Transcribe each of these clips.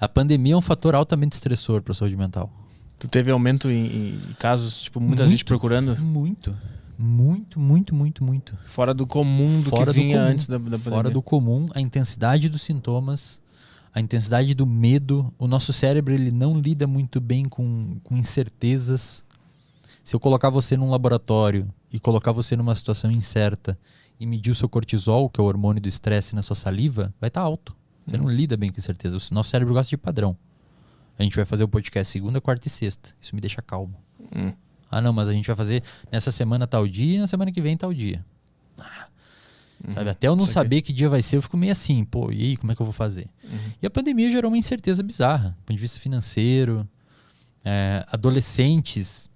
A pandemia é um fator altamente estressor para a saúde mental. Tu teve aumento em casos, tipo, muita gente procurando? Muito. Fora do comum do que vinha antes da pandemia. Fora do comum, a intensidade dos sintomas, a intensidade do medo. O nosso cérebro ele não lida muito bem com incertezas. Se eu colocar você num laboratório e colocar você numa situação incerta e medir o seu cortisol, que é o hormônio do estresse na sua saliva, vai estar alto. Você não lida bem com incerteza. O nosso cérebro gosta de padrão. A gente vai fazer o podcast segunda, quarta e sexta. Isso me deixa calmo. Ah, não, mas a gente vai fazer nessa semana tal dia e na semana que vem tal dia. Sabe? Até eu não saber que dia vai ser, eu fico meio assim, pô, e aí, como é que eu vou fazer? E a pandemia gerou uma incerteza bizarra, do ponto de vista financeiro. Adolescentes,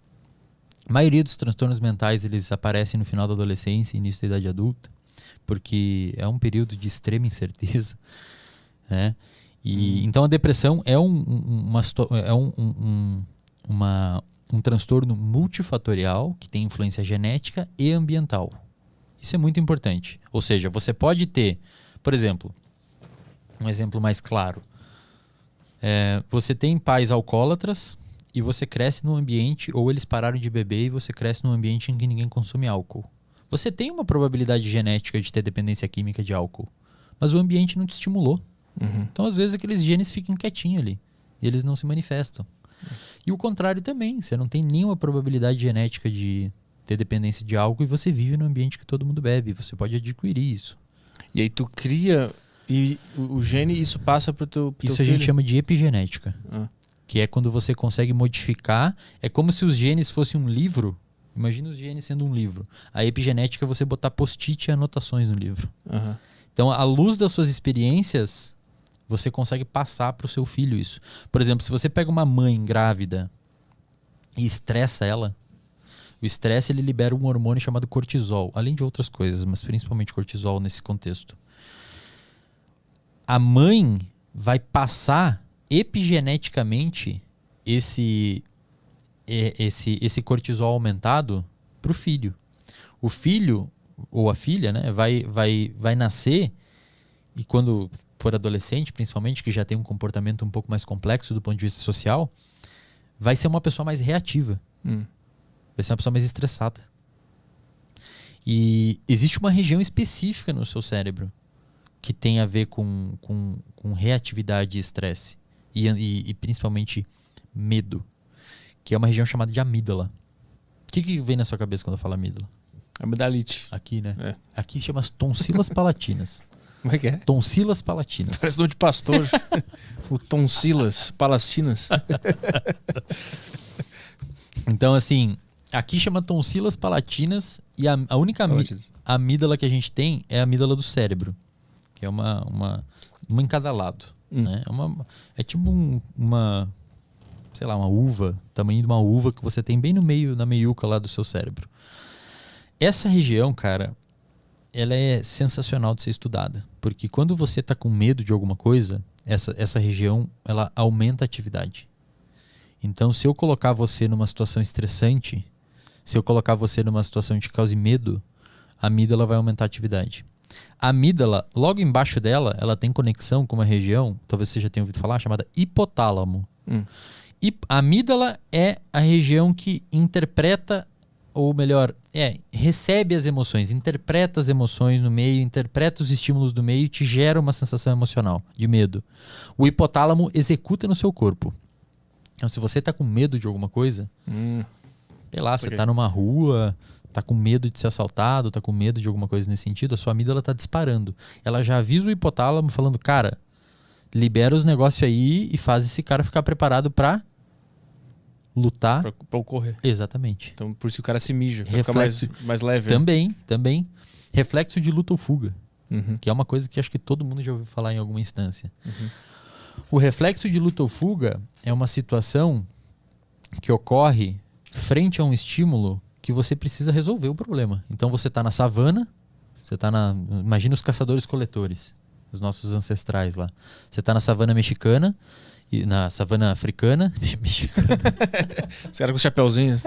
a maioria dos transtornos mentais, eles aparecem no final da adolescência e início da idade adulta, porque é um período de extrema incerteza, né? Então a depressão é um transtorno multifatorial que tem influência genética e ambiental. Isso é muito importante. Ou seja, você pode ter, por exemplo, um exemplo mais claro. Você tem pais alcoólatras e você cresce num ambiente, ou eles pararam de beber e você cresce num ambiente em que ninguém consome álcool. Você tem uma probabilidade genética de ter dependência química de álcool, mas o ambiente não te estimulou. Então, às vezes, aqueles genes ficam quietinhos ali e eles não se manifestam. E o contrário também. Você não tem nenhuma probabilidade genética de ter dependência de álcool e você vive num ambiente que todo mundo bebe. Você pode adquirir isso. E aí tu cria... E o gene, isso passa pro teu Isso filho? A gente chama de epigenética. Que é quando você consegue modificar. É como se os genes fossem um livro. Imagina os genes sendo um livro. A epigenética é você botar post-it e anotações no livro. Então, à luz das suas experiências, você consegue passar para o seu filho isso. Por exemplo, se você pega uma mãe grávida e estressa ela, o estresse ele libera um hormônio chamado cortisol, além de outras coisas, mas principalmente cortisol nesse contexto. A mãe vai passar epigeneticamente esse cortisol aumentado para o filho. O filho ou a filha, né, vai nascer e quando for adolescente, principalmente, que já tem um comportamento um pouco mais complexo do ponto de vista social, vai ser uma pessoa mais reativa. Vai ser uma pessoa mais estressada. E existe uma região específica no seu cérebro que tem a ver com reatividade e estresse. E principalmente medo. Que é uma região chamada de amígdala. O que vem na sua cabeça quando eu falo amígdala? Amidalite. Aqui, né? Aqui chama as tonsilas palatinas. Como é que é? Tonsilas palatinas. Parece nome de pastor. O tonsilas palatinas. Então, assim, aqui chama tonsilas palatinas e a única amígdala que a gente tem é a amígdala do cérebro, que é uma em cada lado. Né? É tipo uma uva, tamanho de uma uva que você tem bem no meio, na meiuca lá do seu cérebro. Essa região, cara, ela é sensacional de ser estudada, porque quando você está com medo de alguma coisa, essa região ela aumenta a atividade. Então, se eu colocar você numa situação estressante, se eu colocar você numa situação que cause medo, a amígdala vai aumentar a atividade. A amígdala, logo embaixo dela, ela tem conexão com uma região, talvez você já tenha ouvido falar, chamada hipotálamo. E a amígdala é a região que interpreta, ou melhor, recebe as emoções, interpreta as emoções no meio, interpreta os estímulos do meio e te gera uma sensação emocional de medo. O hipotálamo executa no seu corpo. Então, se você está com medo de alguma coisa, sei lá, você está numa rua, está com medo de ser assaltado, está com medo de alguma coisa nesse sentido, a sua amígdala está disparando. Ela já avisa o hipotálamo falando, cara, libera os negócios aí e faz esse cara ficar preparado para lutar. Pra ocorrer. Exatamente. Então, por isso o cara se mija, pra ficar mais leve. Também. Reflexo de luta ou fuga, que é uma coisa que acho que todo mundo já ouviu falar em alguma instância. O reflexo de luta ou fuga é uma situação que ocorre frente a um estímulo que você precisa resolver o problema. Então você está na savana, imagina os caçadores-coletores, os nossos ancestrais lá. Você está na savana mexicana, na savana africana, mexicana. Os caras com chapeuzinhos.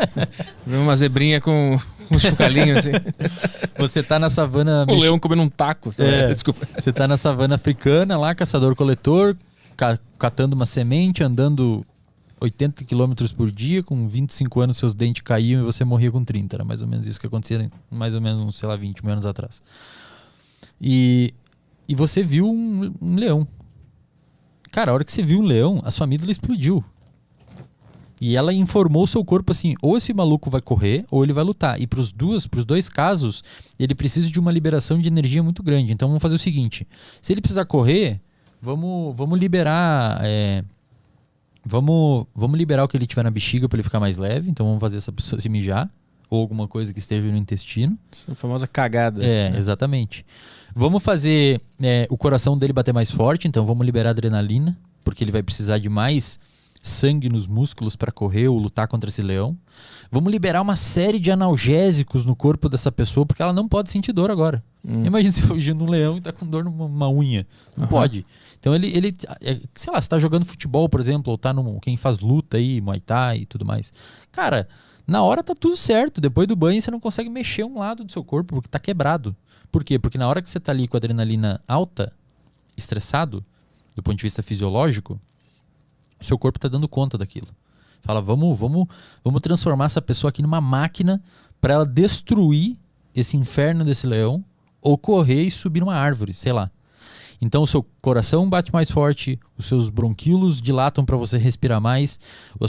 Uma zebrinha com uns chucalinhos assim. Você tá na savana... O leão comendo um taco. Desculpa. Você tá na savana africana lá, caçador-coletor, catando uma semente, andando 80 km por dia, com 25 anos seus dentes caíam e você morria com 30. Era mais ou menos isso que acontecia, mais ou menos, sei lá, 20 mil anos atrás. E você viu um leão. Cara, a hora que você viu um leão, a sua amígdala explodiu. E ela informou o seu corpo assim, ou esse maluco vai correr, ou ele vai lutar. E pros dois casos, ele precisa de uma liberação de energia muito grande. Então vamos fazer o seguinte, se ele precisar correr, vamos liberar... Vamos liberar o que ele tiver na bexiga para ele ficar mais leve. Então vamos fazer essa pessoa se mijar, ou alguma coisa que esteja no intestino. Essa famosa cagada. Exatamente. Vamos fazer o coração dele bater mais forte, então vamos liberar adrenalina, porque ele vai precisar de mais sangue nos músculos para correr ou lutar contra esse leão. Vamos liberar uma série de analgésicos no corpo dessa pessoa, porque ela não pode sentir dor agora. Imagina você fugindo um leão e tá com dor numa unha. Não pode. Então ele sei lá, você tá jogando futebol, por exemplo, ou tá quem faz luta aí, Muay Thai e tudo mais. Cara, na hora tá tudo certo. Depois do banho você não consegue mexer um lado do seu corpo porque tá quebrado. Por quê? Porque na hora que você tá ali com a adrenalina alta, estressado, do ponto de vista fisiológico, o seu corpo tá dando conta daquilo. Fala, vamos transformar essa pessoa aqui numa máquina para ela destruir esse inferno desse leão ou correr e subir numa árvore, sei lá. Então o seu coração bate mais forte, os seus bronquíolos dilatam para você respirar mais, o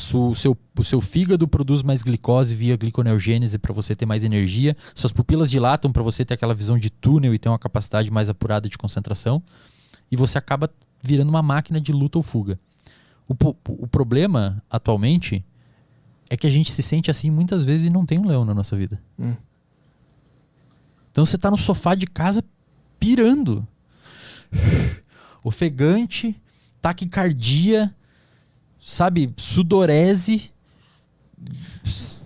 seu fígado produz mais glicose via gliconeogênese para você ter mais energia, suas pupilas dilatam para você ter aquela visão de túnel e ter uma capacidade mais apurada de concentração, e você acaba virando uma máquina de luta ou fuga. O problema, atualmente, é que a gente se sente assim muitas vezes e não tem um leão na nossa vida. Então você tá no sofá de casa pirando. Ofegante, taquicardia, sabe, sudorese,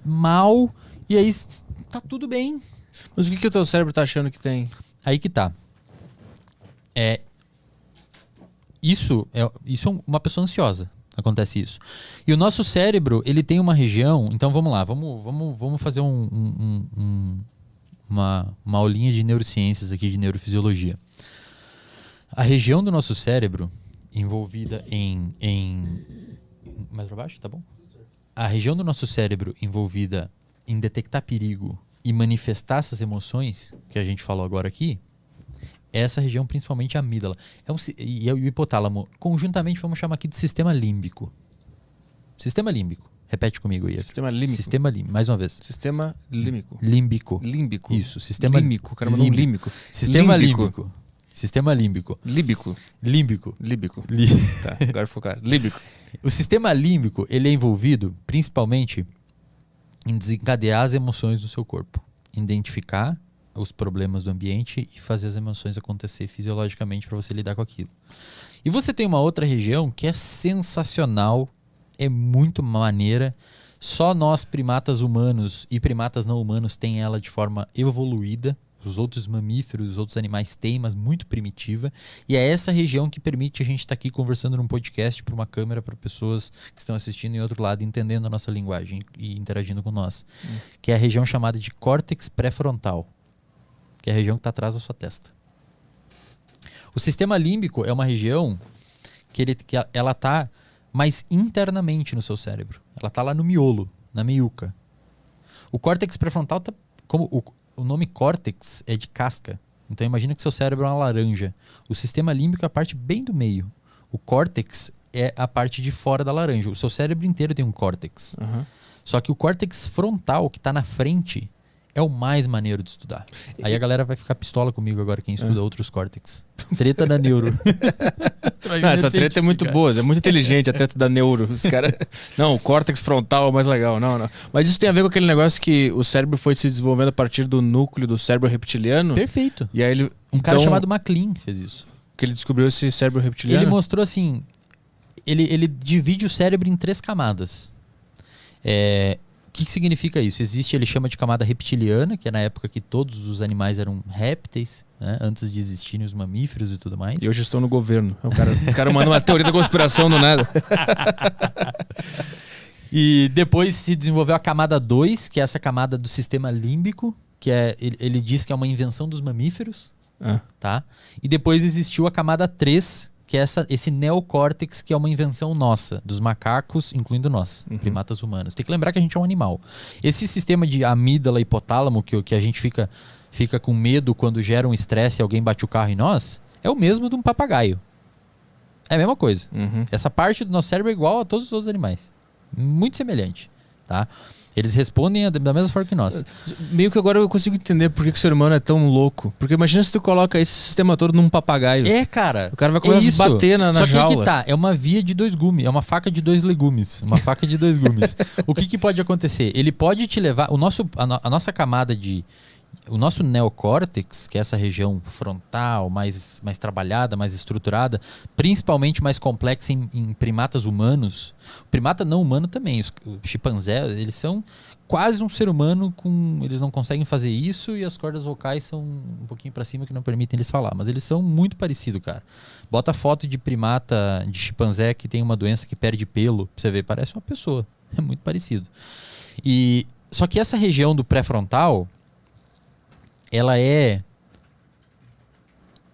mal, e aí tá tudo bem. Mas o que o teu cérebro tá achando que tem? Aí que tá. Isso é uma pessoa ansiosa. Acontece isso. E o nosso cérebro, ele tem uma região... Então vamos lá, vamos fazer uma aulinha de neurociências aqui, de neurofisiologia. A região do nosso cérebro envolvida mais pra baixo, tá bom? A região do nosso cérebro envolvida em detectar perigo e manifestar essas emoções, que a gente falou agora aqui, essa região, principalmente a amígdala. E o hipotálamo. Conjuntamente, vamos chamar aqui de sistema límbico. Sistema límbico. Repete comigo aí. Sistema límbico. Sistema límbico. Mais uma vez. Sistema límbico. Límbico. Límbico. Isso. Sistema límbico. O cara mandou um límbico. Sistema límbico. Sistema límbico. Límbico. Límbico. Límbico. Tá, agora ficou claro. Límbico. O sistema límbico, ele é envolvido, principalmente, em desencadear as emoções do seu corpo. Identificar os problemas do ambiente e fazer as emoções acontecer fisiologicamente para você lidar com aquilo. E você tem uma outra região que é sensacional, é muito maneira. Só nós, primatas humanos e primatas não humanos, tem ela de forma evoluída. Os outros mamíferos, os outros animais têm, mas muito primitiva. E é essa região que permite a gente estar aqui conversando num podcast para uma câmera, para pessoas que estão assistindo em outro lado, entendendo a nossa linguagem e interagindo com nós. Que é a região chamada de córtex pré-frontal, que é a região que está atrás da sua testa. O sistema límbico é uma região que ela está mais internamente no seu cérebro. Ela está lá no miolo, na meiuca. O córtex pré-frontal, o nome córtex é de casca. Então imagina que seu cérebro é uma laranja. O sistema límbico é a parte bem do meio. O córtex é a parte de fora da laranja. O seu cérebro inteiro tem um córtex. Só que o córtex frontal, que está na frente, é o mais maneiro de estudar. Aí a galera vai ficar pistola comigo agora, quem estuda outros córtex. Treta da neuro. Não, essa treta é muito boa, é muito inteligente a treta da neuro. Os cara... Não, o córtex frontal é o mais legal. Não. Mas isso tem a ver com aquele negócio que o cérebro foi se desenvolvendo a partir do núcleo do cérebro reptiliano? Perfeito. E aí ele... Um cara chamado MacLean fez isso. Que ele descobriu esse cérebro reptiliano? Ele mostrou assim... Ele divide o cérebro em 3 camadas. O que significa isso? Ele chama de camada reptiliana, que é na época que todos os animais eram répteis, né? Antes de existirem os mamíferos e tudo mais. E hoje estão no governo. O cara manda uma teoria da conspiração do nada. E depois se desenvolveu a camada 2, que é essa camada do sistema límbico, que ele diz que é uma invenção dos mamíferos. Tá? E depois existiu a camada 3, que é esse neocórtex, que é uma invenção nossa, dos macacos, incluindo nós, primatas humanos. Tem que lembrar que a gente é um animal. Esse sistema de amígdala e hipotálamo, que a gente fica com medo quando gera um estresse e alguém bate o carro em nós, é o mesmo de um papagaio. É a mesma coisa. Essa parte do nosso cérebro é igual a todos os outros animais. Muito semelhante, tá? Eles respondem da mesma forma que nós. Meio que agora eu consigo entender por que o ser humano é tão louco. Porque imagina se tu coloca esse sistema todo num papagaio. Cara. O cara vai começar a bater na jaula. Só que aí tá, é uma via de 2 gumes, é uma faca de 2 legumes. Uma faca de 2 gumes. O que pode acontecer? Ele pode te levar... A nossa camada de... O nosso neocórtex, que é essa região frontal, mais trabalhada, mais estruturada, principalmente mais complexa em primatas humanos. O primata não humano também, os chimpanzés, eles são quase um ser humano, eles não conseguem fazer isso e as cordas vocais são um pouquinho para cima que não permitem eles falar. Mas eles são muito parecidos, cara. Bota foto de primata, de chimpanzé que tem uma doença que perde pelo, pra você ver, parece uma pessoa. É muito parecido. Só que essa região do pré-frontal... ela é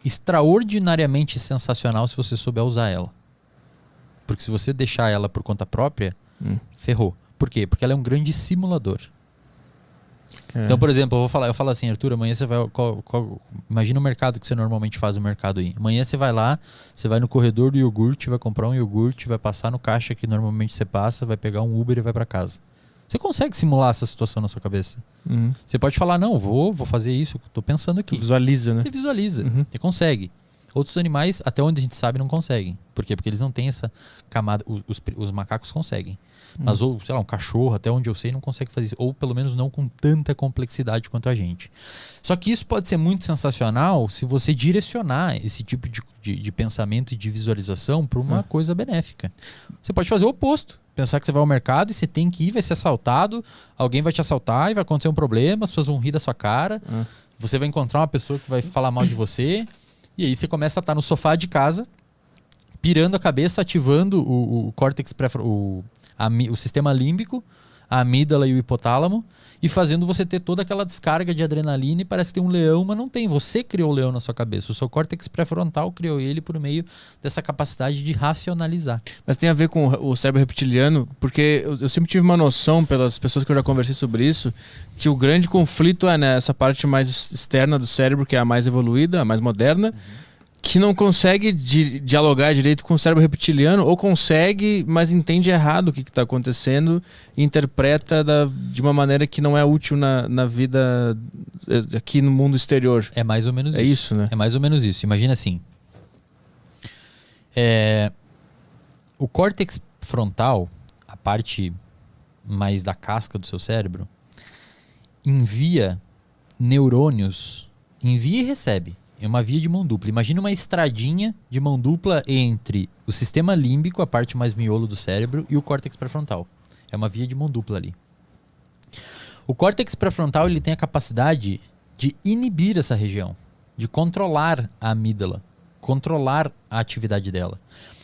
extraordinariamente sensacional se você souber usar ela. Porque se você deixar ela por conta própria, ferrou. Por quê? Porque ela é um grande simulador. Então, por exemplo, eu falo assim, Arthur, amanhã você vai... imagina o mercado que você normalmente faz o mercado aí. Amanhã você vai lá, você vai no corredor do iogurte, vai comprar um iogurte, vai passar no caixa que normalmente você passa, vai pegar um Uber e vai para casa. Você consegue simular essa situação na sua cabeça. Você pode falar, não, vou fazer isso, estou pensando aqui. Você visualiza, né? Você visualiza, você consegue. Outros animais, até onde a gente sabe, não conseguem. Por quê? Porque eles não têm essa camada. Os macacos conseguem. Mas, ou, sei lá, um cachorro, até onde eu sei, não consegue fazer isso. Ou pelo menos não com tanta complexidade quanto a gente. Só que isso pode ser muito sensacional se você direcionar esse tipo de pensamento e de visualização para uma coisa benéfica. Você pode fazer o oposto. Pensar que você vai ao mercado e você tem que ir, vai ser assaltado, alguém vai te assaltar e vai acontecer um problema, as pessoas vão rir da sua cara, você vai encontrar uma pessoa que vai falar mal de você, e aí você começa a estar no sofá de casa, pirando a cabeça, ativando o córtex, o sistema límbico, a amígdala e o hipotálamo, e fazendo você ter toda aquela descarga de adrenalina e parece que tem um leão, mas não tem. Você criou o leão na sua cabeça. O seu córtex pré-frontal criou ele por meio dessa capacidade de racionalizar. Mas tem a ver com o cérebro reptiliano, porque eu sempre tive uma noção, pelas pessoas que eu já conversei sobre isso, que o grande conflito é nessa parte mais externa do cérebro, que é a mais evoluída, a mais moderna, que não consegue dialogar direito com o cérebro reptiliano, ou consegue, mas entende errado o que está acontecendo e interpreta de uma maneira que não é útil na vida aqui no mundo exterior. É mais ou menos isso. É isso, né? É mais ou menos isso. Imagina assim. O córtex frontal, a parte mais da casca do seu cérebro, envia neurônios, envia e recebe. É uma via de mão dupla. Imagina uma estradinha de mão dupla entre o sistema límbico, a parte mais miolo do cérebro, e o córtex pré-frontal. É uma via de mão dupla ali. O córtex pré-frontal ele tem a capacidade de inibir essa região, de controlar a amígdala, controlar a atividade dela.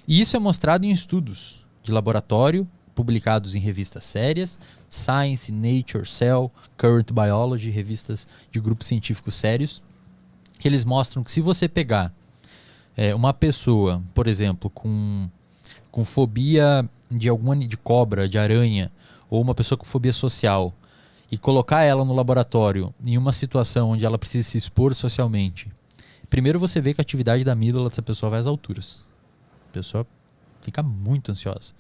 E isso é mostrado em estudos de laboratório, publicados em revistas sérias, Science, Nature, Cell, Current Biology, revistas de grupos científicos sérios, que eles mostram que se você pegar uma pessoa, por exemplo, com fobia de cobra, de aranha, ou uma pessoa com fobia social, e colocar ela no laboratório em uma situação onde ela precisa se expor socialmente, primeiro você vê que a atividade da amígdala dessa pessoa vai às alturas. A pessoa fica muito ansiosa.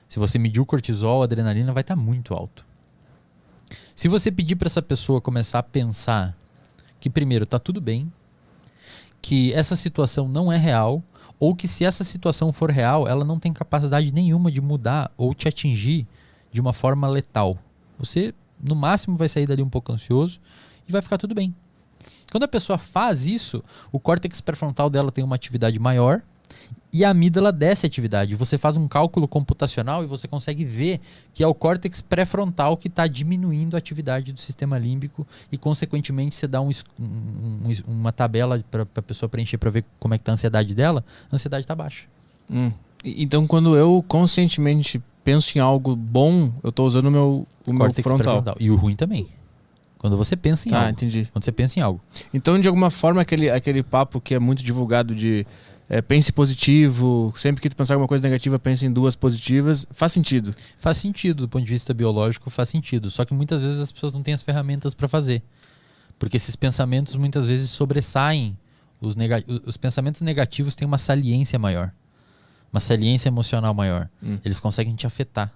Se você medir o cortisol, a adrenalina vai estar muito alto. Se você pedir para essa pessoa começar a pensar que primeiro está tudo bem, que essa situação não é real, ou que se essa situação for real, ela não tem capacidade nenhuma de mudar ou te atingir de uma forma letal. Você, no máximo, vai sair dali um pouco ansioso e vai ficar tudo bem. Quando a pessoa faz isso, o córtex pré-frontal dela tem uma atividade maior e a amígdala desce a atividade. Você faz um cálculo computacional e você consegue ver que é o córtex pré-frontal que está diminuindo a atividade do sistema límbico e, consequentemente, você dá uma tabela para a pessoa preencher para ver como é que está a ansiedade dela, a ansiedade está baixa. Então, quando eu conscientemente penso em algo bom, eu estou usando o meu frontal. E o ruim também. Quando você pensa em algo. Entendi. Quando você pensa em algo. Então, de alguma forma, aquele papo que é muito divulgado de pense positivo, sempre que tu pensar alguma coisa negativa, pense em 2 positivas. Faz sentido. Faz sentido, do ponto de vista biológico, faz sentido. Só que muitas vezes as pessoas não têm as ferramentas para fazer. Porque esses pensamentos muitas vezes sobressaem. Os pensamentos negativos têm uma saliência maior. Uma saliência emocional maior. Eles conseguem te afetar.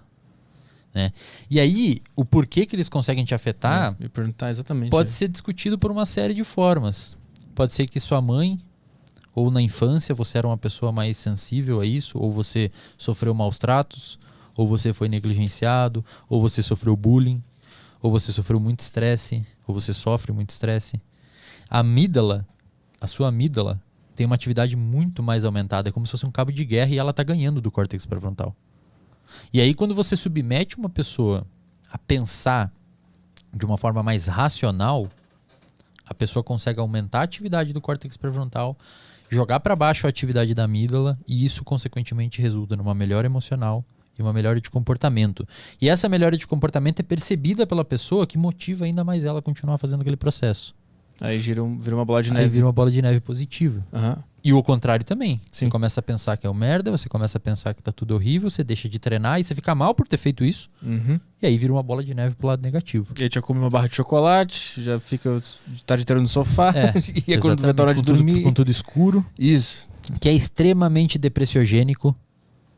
Né? E aí, o porquê que eles conseguem te afetar me perguntar exatamente, pode ser discutido por uma série de formas. Pode ser que sua mãe, ou na infância, você era uma pessoa mais sensível a isso, ou você sofreu maus tratos, ou você foi negligenciado, ou você sofreu bullying, ou você sofreu muito estresse, ou você sofre muito estresse. A sua amígdala, tem uma atividade muito mais aumentada. É como se fosse um cabo de guerra e ela está ganhando do córtex pré-frontal. E aí, quando você submete uma pessoa a pensar de uma forma mais racional, a pessoa consegue aumentar a atividade do córtex pré-frontal, jogar para baixo a atividade da amígdala, e isso, consequentemente, resulta numa melhora emocional e uma melhora de comportamento. E essa melhora de comportamento é percebida pela pessoa, que motiva ainda mais ela a continuar fazendo aquele processo. Aí vira uma bola de neve. Aí vira uma bola de neve positiva. Uhum. E o contrário também. Sim. Você começa a pensar que é um merda, você começa a pensar que tá tudo horrível, você deixa de treinar e você fica mal por ter feito isso. E aí vira uma bola de neve pro lado negativo. E aí já come uma barra de chocolate, já fica de tarde inteira no sofá. E quando vai na hora de dormir. Com tudo escuro. Isso. Que é extremamente depressiogênico.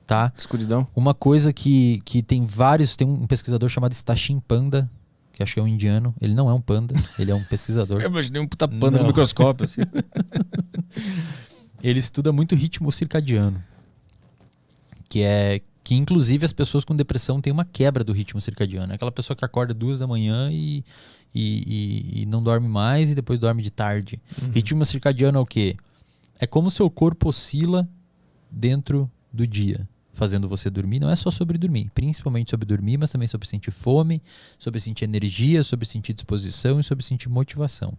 Tá? Escuridão. Uma coisa que tem vários... Tem um pesquisador chamado Sachin Panda, que acho que é um indiano. Ele não é um panda, ele é um pesquisador. Eu imaginei um puta panda no microscópio. Assim. Ele estuda muito ritmo circadiano. Que inclusive as pessoas com depressão têm uma quebra do ritmo circadiano. É aquela pessoa que acorda 2 da manhã e não dorme mais e depois dorme de tarde. Ritmo circadiano é o quê? É como o seu corpo oscila dentro do dia, fazendo você dormir. Não é só sobre dormir, principalmente sobre dormir, mas também sobre sentir fome, sobre sentir energia, sobre sentir disposição e sobre sentir motivação.